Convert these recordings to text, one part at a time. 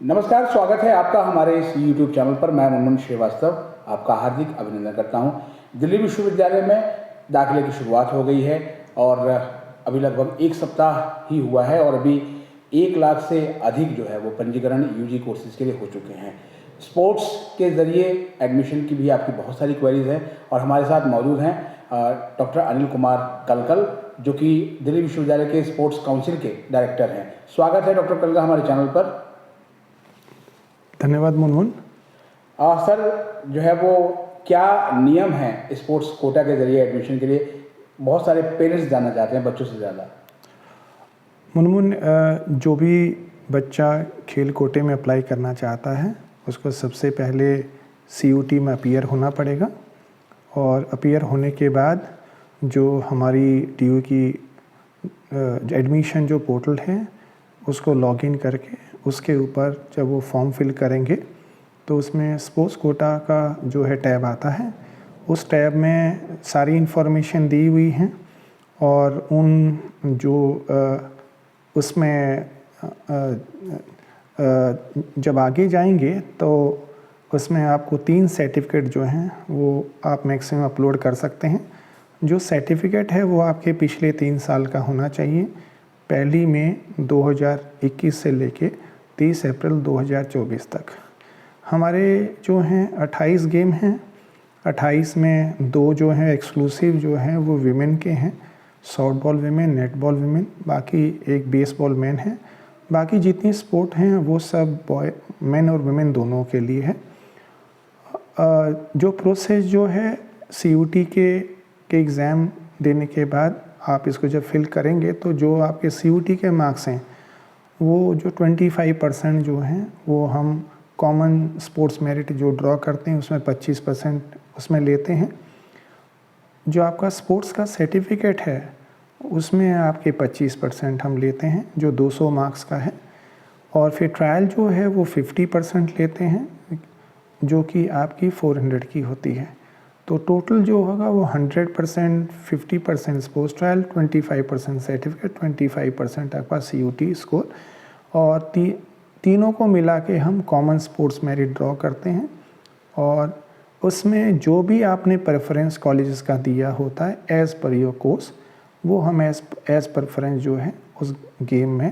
नमस्कार, स्वागत है आपका हमारे इस YouTube चैनल पर। मैं मुनमुन श्रीवास्तव आपका हार्दिक अभिनंदन करता हूं। दिल्ली विश्वविद्यालय में दाखिले की शुरुआत हो गई है और अभी लगभग एक सप्ताह ही हुआ है और अभी 1 लाख से अधिक जो है वो पंजीकरण यूजी कोर्सेज के लिए हो चुके हैं। स्पोर्ट्स के ज़रिए एडमिशन की भी आपकी बहुत सारी क्वेरीज हैं और हमारे साथ मौजूद हैं डॉक्टर अनिल कुमार कलकल, जो कि दिल्ली विश्वविद्यालय के स्पोर्ट्स काउंसिल के डायरेक्टर हैं। स्वागत है डॉक्टर कलकल हमारे चैनल पर। धन्यवाद मुनमुन। सर, जो है वो क्या नियम है स्पोर्ट्स कोटा के जरिए एडमिशन के लिए? बहुत सारे पेरेंट्स जाना चाहते हैं बच्चों से ज़्यादा। मुनमुन, जो भी बच्चा खेल कोटे में अप्लाई करना चाहता है उसको सबसे पहले CUT में अपीयर होना पड़ेगा और अपीयर होने के बाद जो हमारी DU की एडमिशन जो पोर्टल है उसको लॉगिन करके उसके ऊपर जब वो फॉर्म फिल करेंगे तो उसमें स्पोर्ट्स कोटा का जो है टैब आता है। उस टैब में सारी इन्फॉर्मेशन दी हुई है और उन जो उसमें जब आगे जाएंगे तो उसमें आपको 3 सर्टिफिकेट जो हैं वो आप मैक्सिमम अपलोड कर सकते हैं। जो सर्टिफिकेट है वो आपके पिछले 3 साल का होना चाहिए। 1 मई 2021 से लेके 30 अप्रैल 2024 तक। हमारे जो हैं 28 गेम हैं। 28 में 2 जो हैं एक्सक्लूसिव जो हैं वो विमेन के हैं, short ball women, net ball women, बाकी एक बेसबॉल मैन है। बाकी जितनी स्पोर्ट हैं वो सब बॉय मैन और विमेन दोनों के लिए है। जो प्रोसेस जो है CUT के एग्ज़ाम देने के बाद आप इसको जब फिल करेंगे तो जो आपके CUT के मार्क्स हैं वो जो 25% जो हैं वो हम कॉमन स्पोर्ट्स मेरिट जो ड्रॉ करते हैं उसमें 25% उसमें लेते हैं। जो आपका स्पोर्ट्स का सर्टिफिकेट है उसमें आपके 25% हम लेते हैं जो 200 मार्क्स का है। और फिर ट्रायल जो है वो 50% लेते हैं जो कि आपकी 400 की होती है। तो टोटल जो होगा वो 100%, 50% स्पोर्ट्स ट्रायल, 25% सर्टिफिकेट, 25% आपका CUT स्कोर और तीनों को मिला के हम कॉमन स्पोर्ट्स मेरिट ड्रॉ करते हैं। और उसमें जो भी आपने प्रेफरेंस कॉलेजेस का दिया होता है एज़ पर योर कोर्स, वो हम एज़ प्रेफरेंस जो है उस गेम में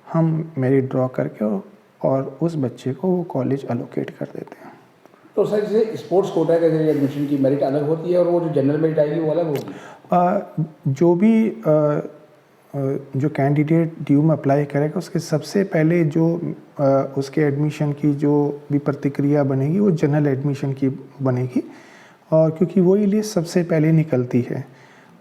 हम मेरिट ड्रॉ करके और उस बच्चे को वो कॉलेज एलोकेट कर देते हैं। तो सर, जैसे स्पोर्ट्स कोटा के जरिए एडमिशन की मेरिट अलग होती है और वो जो जनरल मेरिट आएगी वो अलग होगी? जो भी जो कैंडिडेट DU में अप्लाई करेगा उसके सबसे पहले जो उसके एडमिशन की जो भी प्रतिक्रिया बनेगी वो जनरल एडमिशन की बनेगी और क्योंकि वही लिस्ट सबसे पहले निकलती है।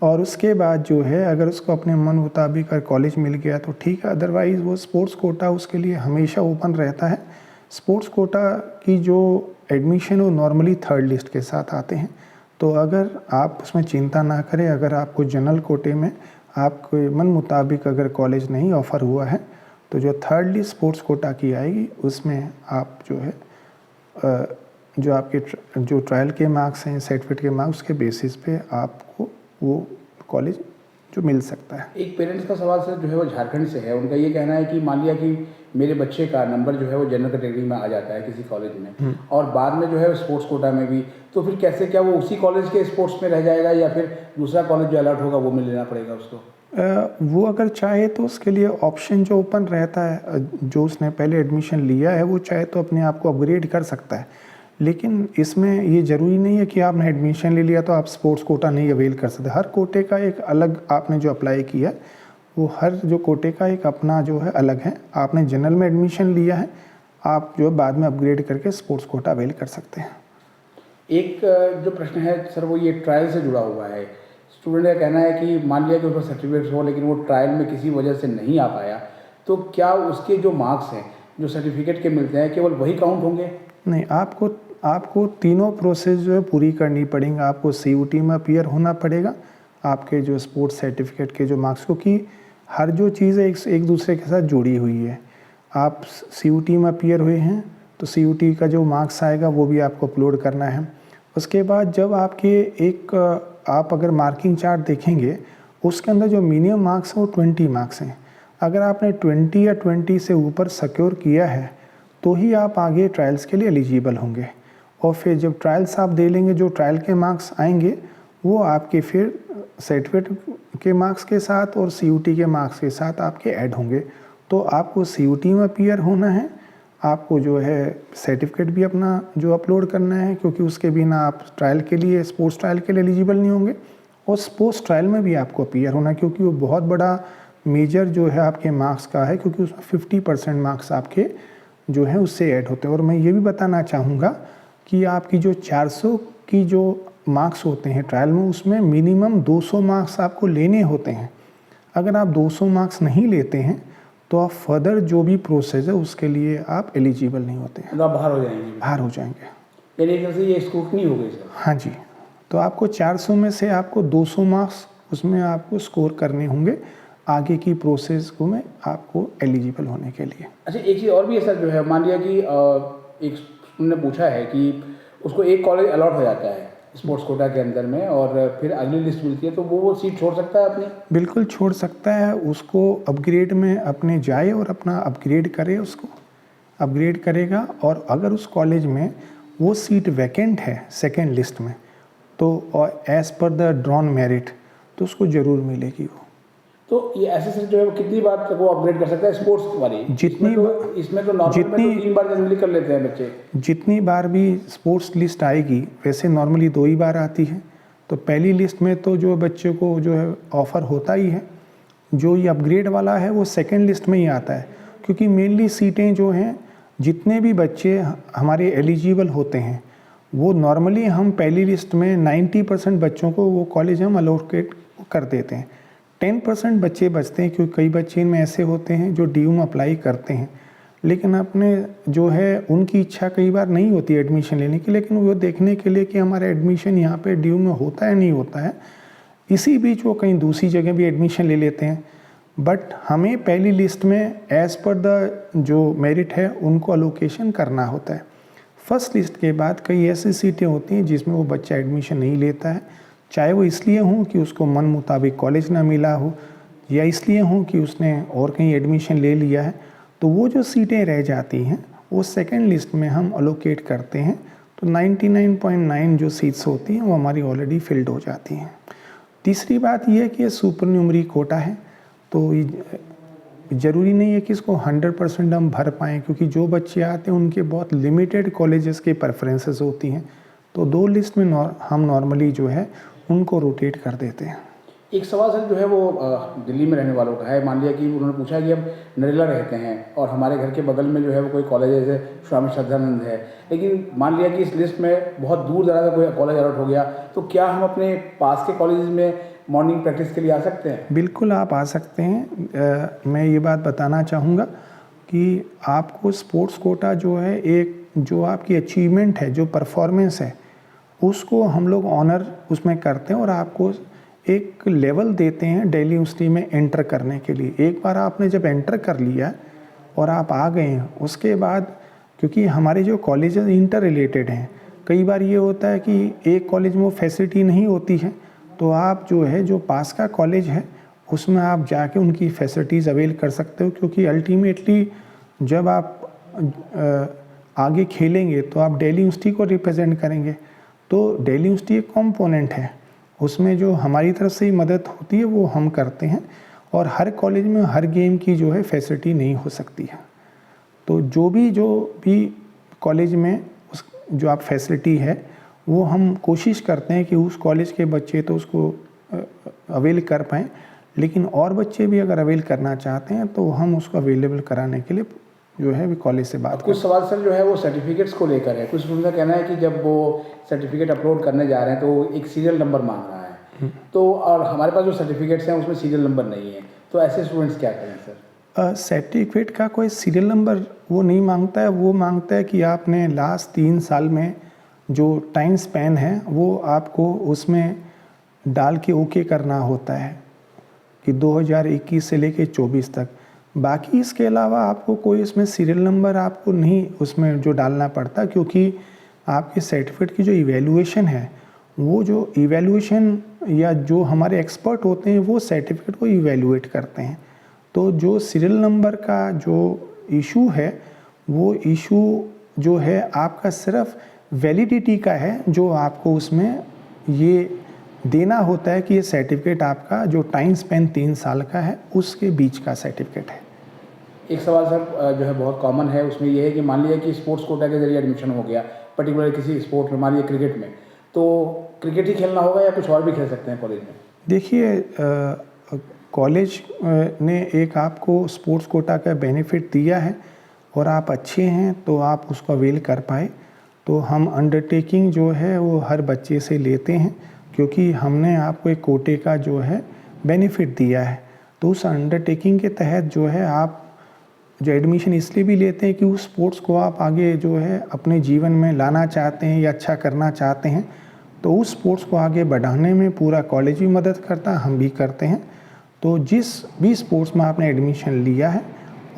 और उसके बाद जो है अगर उसको अपने मन मुताबिक अगर कॉलेज मिल गया तो ठीक है, अदरवाइज़ वो स्पोर्ट्स कोटा उसके लिए हमेशा ओपन रहता है। स्पोर्ट्स कोटा की जो एडमिशन वो नॉर्मली 3rd लिस्ट के साथ आते हैं। तो अगर आप उसमें चिंता ना करें, अगर आपको जनरल कोटे में आपके मन मुताबिक अगर कॉलेज नहीं ऑफ़र हुआ है तो जो 3rd लिस्ट स्पोर्ट्स कोटा की आएगी उसमें आप जो है जो आपके जो ट्रायल के मार्क्स हैं, सर्टिफिकेट के मार्क्स के बेसिस पे आपको वो कॉलेज जो मिल सकता है। एक पेरेंट्स का सवाल सर जो है वो झारखंड से है। उनका ये कहना है कि मान लिया कि मेरे बच्चे का नंबर जो है वो जनरल कैटेगरी में आ जाता है किसी कॉलेज में और बाद में जो है स्पोर्ट्स कोटा में भी, तो फिर कैसे, क्या वो उसी कॉलेज के स्पोर्ट्स में रह जाएगा या फिर दूसरा कॉलेज जो अलॉट होगा वो में लेना पड़ेगा उसको? वो अगर चाहे तो उसके लिए ऑप्शन जो ओपन रहता है, जो उसने पहले एडमिशन लिया है वो चाहे तो अपने आप को अपग्रेड कर सकता है। लेकिन इसमें ये ज़रूरी नहीं है कि आपने एडमिशन ले लिया तो आप स्पोर्ट्स कोटा नहीं अवेल कर सकते। हर कोटे का एक अलग, आपने जो अप्लाई किया वो हर जो कोटे का एक अपना जो है अलग है। आपने जनरल में एडमिशन लिया है, आप जो बाद में अपग्रेड करके स्पोर्ट्स कोटा अवेल कर सकते हैं। एक जो प्रश्न है सर वो ये ट्रायल से जुड़ा हुआ है। स्टूडेंट का कहना है कि मान लिया कि उसका सर्टिफिकेट हो लेकिन वो ट्रायल में किसी वजह से नहीं आ पाया, तो क्या उसके जो मार्क्स हैं जो सर्टिफिकेट के मिलते हैं केवल वही काउंट होंगे? नहीं, आपको तीनों प्रोसेस जो है पूरी करनी पड़ेंगी। आपको CUT में अपीयर होना पड़ेगा, आपके जो स्पोर्ट्स सर्टिफिकेट के जो मार्क्स, क्योंकि हर जो चीज़ है एक दूसरे के साथ जुड़ी हुई है। आप CUT में अपीयर हुए हैं तो CUT का जो मार्क्स आएगा वो भी आपको अपलोड करना है। उसके बाद जब आपके आप अगर मार्किंग चार्ट देखेंगे उसके अंदर जो मिनिमम मार्क्स हैं वो 20 मार्क्स हैं। अगर आपने 20 या 20 से ऊपर सिक्योर किया है तो ही आप आगे ट्रायल्स के लिए एलिजिबल होंगे। और फिर जब ट्रायल्स आप दे लेंगे, जो ट्रायल के मार्क्स आएंगे वो आपके फिर सर्टिफिकेट के मार्क्स के साथ और CUT के मार्क्स के साथ आपके ऐड होंगे। तो आपको CUT में अपीयर होना है, आपको जो है सर्टिफिकेट भी अपना जो अपलोड करना है, क्योंकि उसके बिना आप ट्रायल के लिए, स्पोर्ट्स ट्रायल के लिए एलिजिबल नहीं होंगे। और स्पोर्ट्स ट्रायल में भी आपको अपीयर होना है, क्योंकि वो बहुत बड़ा मेजर जो है आपके मार्क्स का है, क्योंकि उसमें 50% मार्क्स आपके जो है उससे ऐड होते हैं। और मैं ये भी बताना चाहूँगा कि आपकी जो 400 की जो मार्क्स होते हैं ट्रायल में, उसमें मिनिमम 200 मार्क्स आपको लेने होते हैं। अगर आप 200 मार्क्स नहीं लेते हैं तो आप फर्दर जो भी प्रोसेस है उसके लिए आप एलिजिबल नहीं होते हैं, मतलब आप बाहर हो जाएंगे। बाहर हो जाएंगे। यानी एक तरह से ये स्क्रूटनी हो गई सर। हाँ जी, तो आपको 400 में से आपको 200 मार्क्स उसमें आपको स्कोर करने होंगे आगे की प्रोसेस को में आपको एलिजिबल होने के लिए। अच्छा, एक चीज़ और भी है सर, जो है मान लिया कि एक उन्होंने पूछा है कि उसको एक कॉलेज अलॉट हो जाता है स्पोर्ट्स कोटा के अंदर में, और फिर अगली लिस्ट मिलती है, तो वो सीट छोड़ सकता है अपनी? बिल्कुल छोड़ सकता है, उसको अपग्रेड में अपने जाए और अपना अपग्रेड करे, उसको अपग्रेड करेगा। और अगर उस कॉलेज में वो सीट वैकेंट है सेकेंड लिस्ट में, तो और as per the drawn merit, तो उसको ज़रूर मिलेगी वो। तो ये ऐसे से जो है वो कितनी बार तक वो अपग्रेड कर सकता है स्पोर्ट्स वाली? जितनी इसमें तो नॉर्मल में तो 3 बार जनरली कर लेते हैं बच्चे। जितनी बार भी स्पोर्ट्स लिस्ट आएगी, वैसे नॉर्मली 2 ही बार आती है। तो पहली लिस्ट में तो जो बच्चे को जो है ऑफ़र होता ही है, जो ये अपग्रेड वाला है वो सेकंड लिस्ट में ही आता है, क्योंकि मेनली सीटें जो हैं, जितने भी बच्चे हमारे एलिजिबल होते हैं वो नॉर्मली हम पहली लिस्ट में 90% बच्चों को वो कॉलेज हम अलोकेट कर देते हैं। 10% बच्चे बचते हैं, क्योंकि कई बच्चे इनमें ऐसे होते हैं जो DU में अप्लाई करते हैं, लेकिन अपने जो है उनकी इच्छा कई बार नहीं होती एडमिशन लेने की, लेकिन वो देखने के लिए कि हमारा एडमिशन यहाँ पे DU में होता है नहीं होता है, इसी बीच वो कहीं दूसरी जगह भी एडमिशन ले लेते हैं। बट हमें पहली लिस्ट में एज़ पर द जो मेरिट है उनको अलोकेशन करना होता है। फर्स्ट लिस्ट के बाद कई ऐसी सीटें होती हैं जिसमें वो बच्चा एडमिशन नहीं लेता है, चाहे वो इसलिए हो कि उसको मन मुताबिक कॉलेज ना मिला हो, या इसलिए हो कि उसने और कहीं एडमिशन ले लिया है। तो वो जो सीटें रह जाती हैं वो सेकंड लिस्ट में हम अलोकेट करते हैं, तो 99.9 जो सीट्स होती हैं वो हमारी ऑलरेडी फिल्ड हो जाती हैं। तीसरी बात ये है कि ये सुपरन्यूमरी कोटा है, तो ज़रूरी नहीं है कि इसको 100% हम भर पाएँ, क्योंकि जो बच्चे आते हैं उनके बहुत लिमिटेड कॉलेजेस की प्रेफरेंसेस होती हैं। तो 2 लिस्ट में हम नॉर्मली जो है उनको रोटेट कर देते हैं। एक सवाल सर जो है वो दिल्ली में रहने वालों का है। मान लिया कि उन्होंने पूछा कि हम नरेला रहते हैं और हमारे घर के बगल में जो है वो कोई कॉलेज है, जैसे स्वामी श्रद्धानंद है, लेकिन मान लिया कि इस लिस्ट में बहुत दूर दराज का कोई कॉलेज अलॉट हो गया, तो क्या हम अपने पास के कॉलेज में मॉर्निंग प्रैक्टिस के लिए आ सकते हैं? बिल्कुल आप आ सकते हैं। मैं ये बात बताना चाहूँगा कि आपको स्पोर्ट्स कोटा जो है, एक जो आपकी अचीवमेंट है, जो परफॉर्मेंस है, उसको हम लोग ऑनर उसमें करते हैं और आपको एक लेवल देते हैं दिल्ली यूनिवर्सिटी में एंटर करने के लिए। एक बार आपने जब एंटर कर लिया और आप आ गए हैं, उसके बाद क्योंकि हमारे जो कॉलेजेस इंटर रिलेटेड हैं, कई बार ये होता है कि एक कॉलेज में वो फैसिलिटी नहीं होती है, तो आप जो है जो पास का कॉलेज है उसमें आप जाके उनकी फैसिलिटीज़ अवेल कर सकते हो, क्योंकि अल्टीमेटली जब आप आगे खेलेंगे तो आप दिल्ली यूनिवर्सिटी को रिप्रेजेंट करेंगे। तो दिल्ली यूनिवर्सिटी एक कॉम्पोनेंट है, उसमें जो हमारी तरफ से ही मदद होती है वो हम करते हैं, और हर कॉलेज में हर गेम की जो है फैसिलिटी नहीं हो सकती है। तो जो भी कॉलेज में उस जो आप फैसिलिटी है वो हम कोशिश करते हैं कि उस कॉलेज के बच्चे तो उसको अवेल कर पाएँ, लेकिन और बच्चे भी अगर अवेल करना चाहते हैं तो हम उसको अवेलेबल कराने के लिए जो है कॉलेज से बात। कुछ सवाल सर जो है वो सर्टिफिकेट्स को लेकर है। कुछ उनका कहना है कि जब वो सर्टिफिकेट अपलोड करने जा रहे हैं तो एक सीरियल नंबर मांग रहा है, तो और हमारे पास जो सर्टिफिकेट्स हैं उसमें सीरियल नंबर नहीं है, तो ऐसे स्टूडेंट्स क्या करें सर? सर्टिफिकेट का कोई सीरियल नंबर वो नहीं मांगता है, वो मांगता है कि आपने लास्ट 3 साल में जो टाइम स्पैन है वो आपको उसमें डाल के ओके करना होता है कि 2021 से लेके 24 तक। बाकी इसके अलावा आपको कोई इसमें सीरियल नंबर आपको नहीं उसमें जो डालना पड़ता, क्योंकि आपके सर्टिफिकेट की जो इवैल्यूएशन है, वो जो इवैल्यूएशन या जो हमारे एक्सपर्ट होते हैं वो सर्टिफिकेट को इवैल्यूएट करते हैं। तो जो सीरियल नंबर का जो इशू है वो इशू जो है आपका सिर्फ वैलिडिटी का है, जो आपको उसमें ये देना होता है कि ये सर्टिफिकेट आपका जो टाइम स्पेन 3 साल का है उसके बीच का सर्टिफिकेट है। एक सवाल सर जो है बहुत कॉमन है, उसमें ये है कि मान लिया कि स्पोर्ट्स कोटा के जरिए एडमिशन हो गया पर्टिकुलर किसी स्पोर्ट में, मान लिया क्रिकेट में, तो क्रिकेट ही खेलना होगा या कुछ और भी खेल सकते हैं कॉलेज में? देखिए, कॉलेज ने एक आपको स्पोर्ट्स कोटा का बेनिफिट दिया है और आप अच्छे हैं तो आप उसको अवेल कर पाए। तो हम अंडरटेकिंग जो है वो हर बच्चे से लेते हैं, क्योंकि हमने आपको एक कोटे का जो है बेनिफिट दिया है। तो उस अंडरटेकिंग के तहत जो है आप जो एडमिशन इसलिए भी लेते हैं कि उस स्पोर्ट्स को आप आगे जो है अपने जीवन में लाना चाहते हैं या अच्छा करना चाहते हैं, तो उस स्पोर्ट्स को आगे बढ़ाने में पूरा कॉलेज भी मदद करता है, हम भी करते हैं। तो जिस भी स्पोर्ट्स में आपने एडमिशन लिया है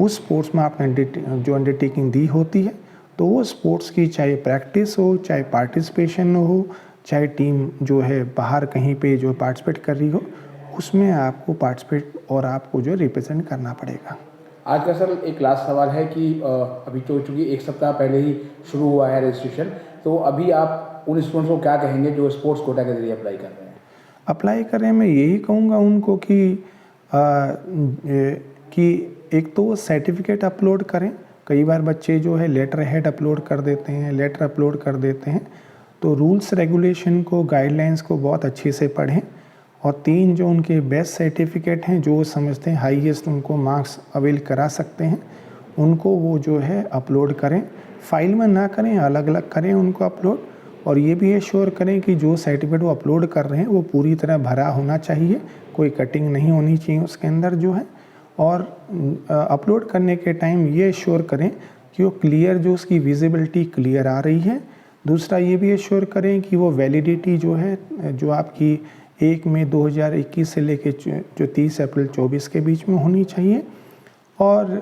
उस स्पोर्ट्स में आपने जो अंडरटेकिंग दी होती है, तो वो स्पोर्ट्स की चाहे प्रैक्टिस हो, चाहे पार्टिसिपेशन हो, चाहे टीम जो है बाहर कहीं पे जो पार्टिसिपेट कर रही हो, उसमें आपको पार्टिसिपेट और आपको जो रिप्रेजेंट करना पड़ेगा। आज का सर एक लास्ट सवाल है कि अभी तो चूँकि 1 सप्ताह पहले ही शुरू हुआ है रजिस्ट्रेशन, तो अभी आप उन स्टूडेंट्स को क्या कहेंगे जो स्पोर्ट्स कोटा के जरिए अप्लाई कर रहे हैं? अप्लाई करें, मैं यही कहूँगा उनको कि एक तो वो सर्टिफिकेट अपलोड करें। कई बार बच्चे जो है लेटर हेड अपलोड कर देते हैं, लेटर अपलोड कर देते हैं। तो रूल्स रेगुलेशन को, गाइडलाइंस को बहुत अच्छे से पढ़ें और 3 जो उनके बेस्ट सर्टिफिकेट हैं, जो समझते हैं हाईएस्ट उनको मार्क्स अवेल करा सकते हैं, उनको वो जो है अपलोड करें। फाइल में ना करें, अलग अलग करें उनको अपलोड। और ये भी एश्योर करें कि जो सर्टिफिकेट वो अपलोड कर रहे हैं वो पूरी तरह भरा होना चाहिए, कोई कटिंग नहीं होनी चाहिए उसके अंदर जो है। और अपलोड करने के टाइम ये एश्योर करें कि वो क्लियर, जो उसकी विजिबिलिटी क्लियर आ रही है। दूसरा ये भी एश्योर करें कि वो वैलिडिटी जो है, जो आपकी 1 मई 2021 से लेके जो 30 अप्रैल 24 के बीच में होनी चाहिए। और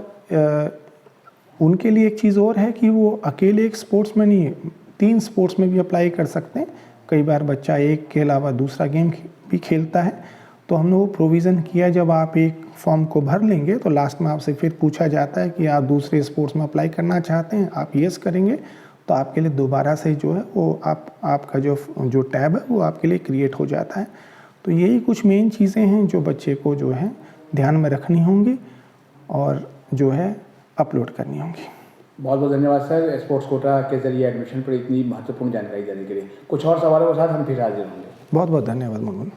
उनके लिए एक चीज़ और है कि वो अकेले एक स्पोर्ट्स में नहीं, 3 स्पोर्ट्स में भी अप्लाई कर सकते हैं। कई बार बच्चा एक के अलावा दूसरा गेम भी खेलता है, तो हमने वो प्रोविज़न किया, जब आप एक फॉर्म को भर लेंगे तो लास्ट में आपसे फिर पूछा जाता है कि आप दूसरे स्पोर्ट्स में अप्लाई करना चाहते हैं। आप येस करेंगे तो आपके लिए दोबारा से जो है वो आपका जो टैब है वो आपके लिए क्रिएट हो जाता है। तो यही कुछ मेन चीज़ें हैं जो बच्चे को जो है ध्यान में रखनी होंगी और जो है अपलोड करनी होंगी। बहुत बहुत धन्यवाद सर, स्पोर्ट्स कोटा के जरिए एडमिशन पर इतनी महत्वपूर्ण जानकारी देने के लिए। कुछ और सवालों के साथ हम फिर हाजिर होंगे। बहुत बहुत धन्यवाद मुनमुन।